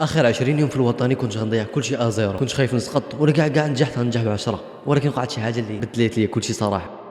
اخر 20 يوم في الوطني كنت غنضيع كلشي ازيرو، كنت خايف نسقط ولا كاع نجحت غنجح ب10، ولكن وقعت شي حاجه اللي بدلات ليا كلشي صراحه.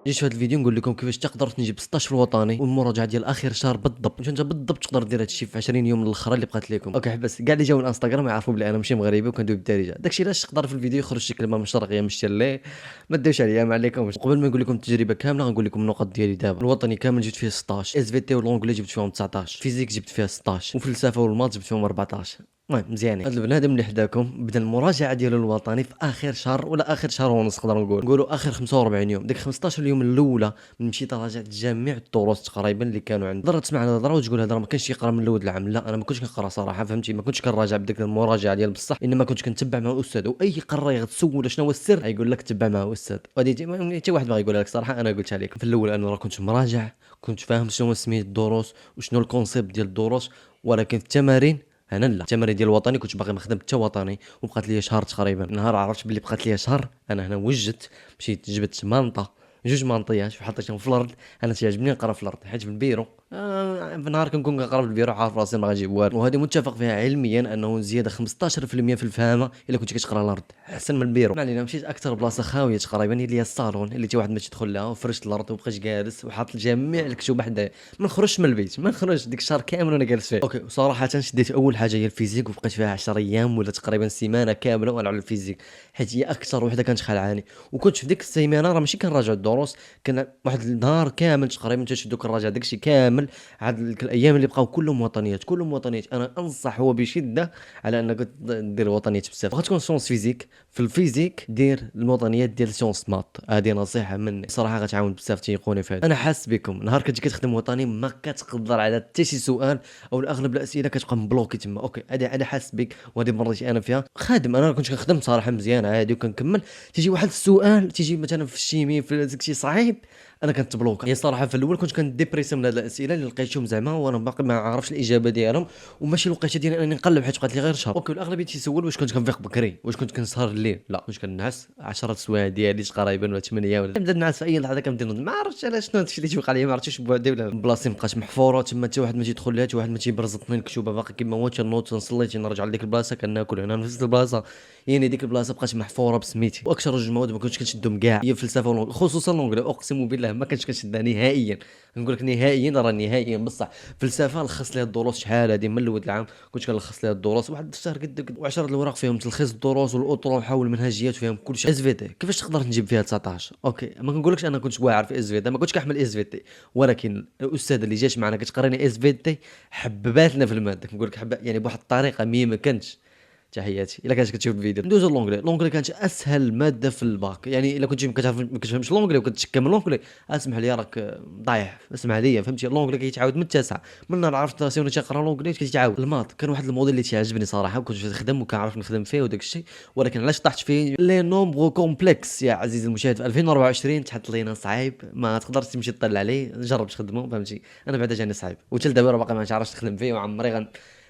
جيت في هذا الفيديو نقول لكم كيفاش تقدر تنجيب 16 في الوطني والمراجعه ديال اخر شهر بالضبط، واش انت بالضبط تقدر دير هذا الشيء في 20 يوم الاخرى اللي بقات لكم. اوكي حبس كاع اللي جاو من الانستغرام يعرفوا بلي انا ماشي مغربي وكندوي بالدارجه، داكشي علاش تقدر في الفيديو يخرج شي كلمه من شرقيه من الشلي ما ديوش عليا ما عليكمش. قبل ما نقول لكم التجربه كامله غنقول لكم النقط ديالي. دابا الوطني كامل جبت فيه 16، اس في تي والونجلي جبت فيهم 19، فيزيك جبت فيها 16، وفلسفه والمات جبت فيهم 14. المهم مزيانين. هذا البنادم اللي حداكم بدا المراجعه ديالو الوطني في اخر شهر ولا اخر شهر ونص، نقدر نقولوا اخر 45 يوم. ديك 15 يوم الاولى من مشيت راجعت جميع الدروس تقريبا اللي كانوا عندي. تقدر تسمع الهضره وتقول هذا ما كانش يقرا من الاول العام، لا انا ما كنتش كنقرا صراحه، فهمتي؟ ما كنتش كنراجع بديك المراجعه ديال بصح، انما كنت كنتبع مع الاستاذ، واي قرا يغتسول شنو هو السر يقول لك تبع مع الاستاذ. وهذه حتى واحد باغي يقولها لك صراحه، انا قلتها لكم في الاول انا راه كنت مراجع، كنت فاهم شنو سميت الدروس وشنو الكونسيبت ديال الدروس، ولكن التمارين انا لا. التمارين ديال الوطني كنت باغي نخدم حتى وطني، وبقات لي شهر تقريبا. نهار عرفت بلي بقات لي شهر انا هنا وجدت، مشيت جبت مانطه جوج مانطيات وحطيتهم في الارض. انا تيعجبني نقرا في الارض حيت في البيرو في نهار كنكون كنقرا في البيرو عارف راسي ما غنجيب والو، وهذه متفق فيها علميا انه زياده 15% في الفهامه الا كنت كتقرا الارض احسن من البيرو. ما علينا. مشيت اكثر بلاصه خاويه تقريبا هي الصالون اللي تي واحد ما تدخل لها، وفرشت الارض وبقيت جالس وحاط جميع الكتب حدايا، ما نخرجش من البيت، ما نخرجش ديك الشهر كامل وانا جالس فيه. اوكي وصراحه شديت اول حاجه هي الفيزيك، وبقيت فيها 10 ايام ولا تقريبا سيمانه كامله وانا على الفيزيك، حيت هي اكثر وحده كانت خلعاني. وكنت في ديك السيمانه راه ماشي كنراجع الدروس، كان واحد النهار كامل تقريبا تشدو كنراجع داكشي كامل. عاد الايام اللي بقاو كلهم وطنيات كلهم وطنيات. انا انصح هو بشده على انك دير وطنيات بزاف. بغات تكون سيونس فيزيك، في الفيزيك دير الوطنيات ديال سيونس مات، هذه نصيحه مني صراحه غتعاون بزاف تيقوني في هذا. انا حاس بكم نهار كتجي كتخدم وطني ما كتقدر على حتى شي سؤال، او اغلب الاسئله كتبقى مبلوكي تما. اوكي هذه انا حاس بك، وهذه مريتي انا فيها خادم. انا كنت كنخدم صراحه مزيان عادي وكنكمل، تيجي واحد السؤال تيجي مثلا في الشيمي في داكشي صعيب انا كنت بلوكا. يعني صراحه في الاول كنت كنديبريسي من هاد الاسئله اللي لقيتهم زعما وانا باقي ما عارفش الاجابه ديالهم، وماشي الوقيته ديالي انني نقلب حيت بقات لي غير شهر. اوكي الاغلبيه تيسول واش كنت كنفيق بكري، واش كنت كنسهر الليل، لا كنت كنعس 10 سوايع ديالي تقريبا ولا 8 ولا نبدا نعس في اي لحظه كنبدا ما عرفتش علاش شنو هادشي اللي تيوقع لي، ما عرفتش بوحدي ولا بلاصتي مابقاش محفوره تما، حتى واحد ما تيدخل لها، حتى واحد ما تيبرزطني الكتوبه باقي كيما هو، تنوض تنصلي تنرجع لديك البلاصه كناكل هنا نفس البلاصه. يعني ديك البلاصه بقات محفوره بسميتي. واكثر جوج مواد ما كنتش كنشدهم كاع هي الفلسفه خصوصا لونجلي، اقسم بالله ما كنتش كنشدها نهائيا. نقول لك نهائيا راه نهائيا بصح. فلسفه لخص لها الدروس شحال هذه من الاول العام، كنت كنلخص لها الدروس واحد الشهر قد و10 الوراق فيهم تلخيص الدروس والاطروحه والمنهجيات فيهم كلشي. اس في تي كيفاش تقدر تجيب فيها 19؟ اوكي ما كنقولكش انا كنت واعر في اس في تي، ما كنتش كنحمل اس في تي، ولكن الاستاذه اللي جات معنا كتقريني اس في تي حبباتنا في الماده. كنقول لك يعني بواحد الطريقه ما كانتش. تحياتي الا كانت كتشوف الفيديو. ندوزو لونجلي. لونجلي كانت اسهل ماده في الباك، يعني الا كنت ما كتفهمش لونجلي وكتشكى من لونجلي اسمح لي راك ضايع، اسمع لي فهمتي. لونجلي كيتعاود من التاسع، من نهار عرفت راسي وانا تيقرا لونجلي كيتعاود. الماط كان واحد الموديل اللي تيعجبني صراحه وكنت نخدم وكنعرف نخدم فيه وداك الشيء، ولكن علاش طحت فيه لي نومبر كومبلكس يا عزيزي المشاهد. في 2024 تحط لينا صعيب ما تقدرش تمشي تطلع عليه، جرب تخدمه فهمتي. انا بعدا جاني صعيب وحتى دابا باقي ما عرفتش نخدم فيه وعمري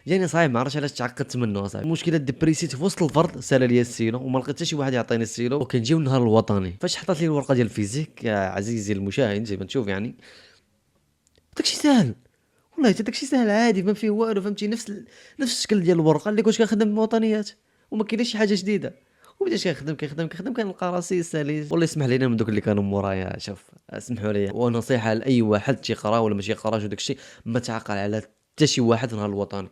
جاني صعيب، ما عرفتش علاش تعقدت منه صاحبي. المشكله ديبريسيت في وسط الفرد، سال لي السيلو وما لقيت حتى شي واحد يعطيني السيلو. وكنجيو النهار الوطني فاش حطت لي الورقه ديال الفيزيك يا عزيزي المشاهد زي ما تشوف يعني داكشي ساهل والله، حتى داكشي ساهل عادي ما فيه والو فهمتي. نفس الشكل ديال الورقه اللي كنت كنخدم بالوطنيات، وما كاينش شي حاجه جديده. وبديت كنخدم كنلقى راسي سالي. والله يسمح لينا من دوك اللي كانوا مورايا، شوف اسمحوا لي. ونصيحه لاي واحد تيقرا ولا ماشي يقراش وداك الشيء، ما تعقل على حتى شي واحد نهار الوطني.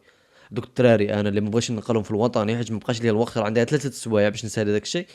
دوك الدراري انا اللي ما بغيتش نقلهم في الوطني حيت ما بقاش لي الوقت، راه عندها 3 سوايع باش نسالي داك الشيء.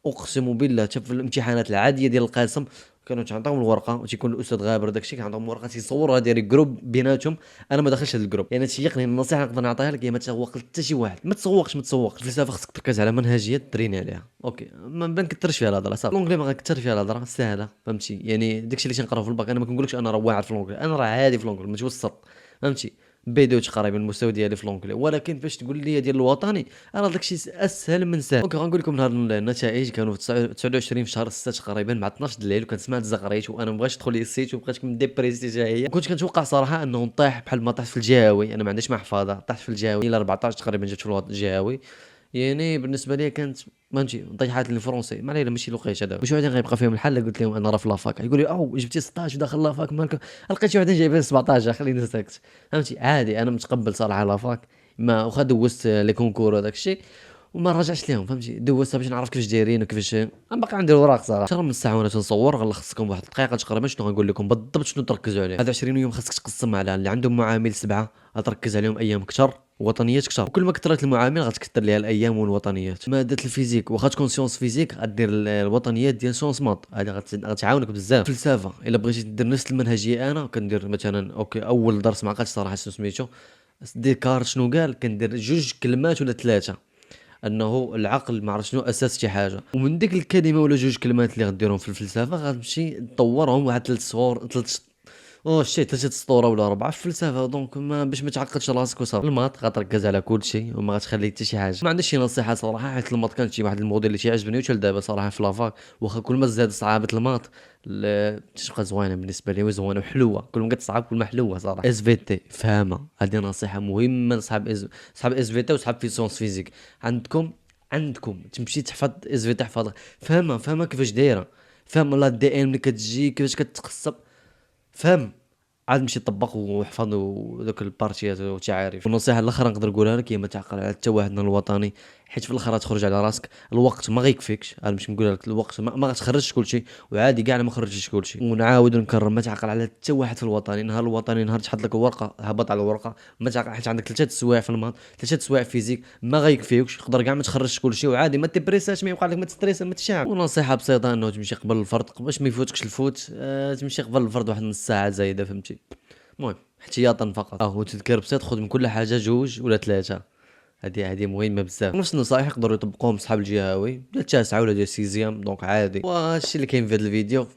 اقسم بالله حتى في الامتحانات العاديه ديال القسم كانوا تعطيهم الورقه وتيكون الاستاذ غابر داك الشيء، كيعطيهم ورقه تيصورها داير جروب بيناتهم. انا ما داخلش هذا الجروب، يعني تيقني النصيحه نقدر نعطيها لك هي ما تسوق حتى شي واحد، ما تسوقش الفلسفه خصك تركز على منهجيات تريني عليها. اوكي ما نكثرش فيها الهضره صافي. لونجلي ما غنكثر فيها الهضره ساهله فهمتي. يعني داكشي اللي تنقرا في الباك انا ما كنقولكش انا راه واعر في لونجلي، انا راه عادي في لونجلي متوسط فهمتي. بي2 تقريبا المستوى ديالي في لونجلي، ولكن فاش تقول لي ديال الوطني انا داكشي اسهل من سهل. اوكي غنقول لكم نهار النتائج كانوا في 29 في شهر 6 تقريبا مع 12 الليل، وكنت سمعت زغريت وانا ما بغيتش ندخل لي السيت وبقيت كنديبريسي حتى هي. كنت كنتوقع صراحه انه نطيح بحال ما طحت في الجهوي، انا ما عنديش محفظه طحت في الجهوي الى 14 تقريبا جبت في الجهوي. يعني بالنسبه لي كانت فهمتي طيحات الفرونسي ما علينا ماشي لقيت هذا. وشي واحد غيبقى فيهم الحل قلت لهم انا راه في لافاك يقول لي او جبتي 16 وداخل لافاك مالك، لقيت شي واحد جايبين 17 خليني ساكت فهمتي. عادي انا متقبل صراحه لافاك، ما واخا دوزت لي كونكور وداك الشيء وما راجعتش ليهم فهمتي، دوزتها باش نعرف كيفاش دايرين وكيفاش باقي عندي الوراق صراحه. اكثر من ساعه وانا تنصور، غنلخصكم بواحد الدقيقه تقريبا شنو غنقول لكم بالضبط شنو تركزوا عليه. هاد 20 يوم خاصك تقسم على اللي عندهم معامل 7 غتركز عليهم ايام كثر ووطنيات كثر، وكل ما كثرت المعامل غتكثر ليها الايام والوطنيات. ماده الفيزيك واخا تكون سيونس فيزيك غدير الوطنيات ديال سيونس مات، هذه غتعاونك بزاف. فلسفه الا بغيتي دير نفس المنهجيه انا كندير مثلا اوكي اول درس ما عقلتش صراحه شنو سميتو، ديكارت شنو قال، كندير جوج كلمات ولا ثلاثه انه العقل ما عرف شنو اساس شي حاجه، ومن ديك الكلمه ولا جوج كلمات اللي غديرهم في الفلسفه غتمشي تطورهم واحد 3 شهور 3 شي 3 سطوره ولا 4 في الفلسفه. دونك ما باش ما تعقدش راسك وصافي. المات غتركز على كل شيء وما غتخلي حتى شي حاجه. ما عنديش شي نصيحه صراحه، حيت المات كان شي واحد الموديل اللي تيعجبني وحتى لدابا صراحه في لافاك، واخا كل ما زاد صعابه المات تبقى زوينه بالنسبه لي، وزوينه وحلوه، كل ما كتصعب كل ما حلوه صراحه. اس في تي فهمها، هذه نصيحه مهمه لصحاب صحاب اس في تي وصحاب فيسونس فيزيك. عندكم تمشي تحفظ اس في تحفظها، فهمها كيفاش دايره، فهم لا دي ان ملي كتجي كيفاش كتقسم، فهم عاد مشي طبق وحفظ دوك البارتيات وتعارف. والنصيحه الاخرى نقدر نقولها لك هي ما تعقل على حتى واحد من الوطني، حيت في الاخر تخرج على راسك. الوقت ما غيكفيكش، انا مش نقول لك الوقت ما غتخرجش كلشي، وعادي كاع ما خرجتش كلشي. ونعاود ونكرر ما تعقل على حتى واحد في الوطني. نهار الوطني نهار تحط لك ورقه هبط على الورقه، ما تعقل حيت عندك 3 سوايع في المات 3 سوايع فيزيك ما غيكفيوكش، تقدر كاع ما تخرجش كلشي، وعادي ما تبريساش، ما يوقع لك ما تستريس ما تشعب. ونصيحه بسيطه انه تمشي قبل الفرض باش ما يفوتكش الفوت، تمشي قبل الفرض واحد نص ساعه زايده فهمتي. المهم احتياطا فقط. وتذكر بسيط، خذ من كل حاجه جوج ولا ثلاثه، هذه مهمه بزاف. نفس النصائح يقدروا يطبقوهم صحاب الجهوي ديال التاسعه ولا ديال السيزيام، دونك عادي. وهادشي اللي كاين في هذا الفيديو.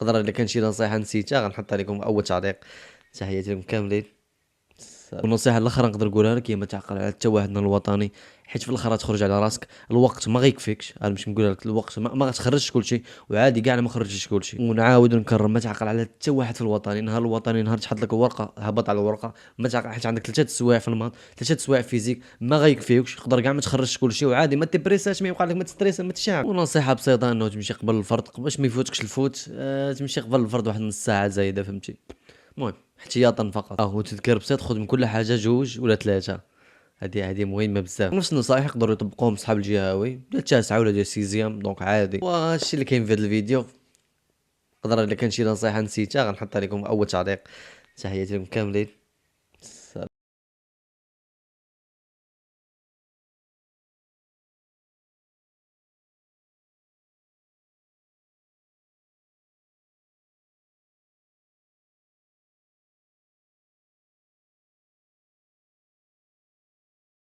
نقدر الا كان شي نصيحه نسيتها غنحطها لكم اول تعليق. تحياتي لكم كاملين. والنصيحه الاخرى نقدر نقولها لك هي ما تعقل على حتى واحد من الوطني، حيت في الاخر تخرج على راسك. الوقت ما غيكفيكش، انا مش نقول لك الوقت ما غتخرجش كلشي، وعادي كاع ما خرجتش كلشي. ونعاود ونكرر ما تعقل على حتى واحد في الوطني. نهار الوطني نهار تحط لك ورقه هبط على الورقه، ما تعقل حيت عندك 3 سوايع في المات 3 سوايع فيزيك ما غيكفيوكش، تقدر كاع ما تخرجش كلشي، وعادي ما تبريساش، ما يوقع لك ما تستريس ما تشعب. ونصيحه بسيطه انه تمشي قبل الفرض باش ما يفوتكش الفوت، تمشي قبل الفرض واحد نص ساعه زايده فهمتي. المهم احتياطا فقط. وتذكر بسيط، خذ من كل حاجه جوج ولا ثلاثه، هذه مهمه بزاف. نفس النصائح يقدروا يطبقوهم صحاب الجهوي ديال التاسعه ولا ديال السيزيام، دونك عادي. وهادشي اللي كاين في هذا الفيديو. نقدر الا كان شي نصيحه نسيتها غنحطها لكم اول تعليق. تحياتي لكم كاملين.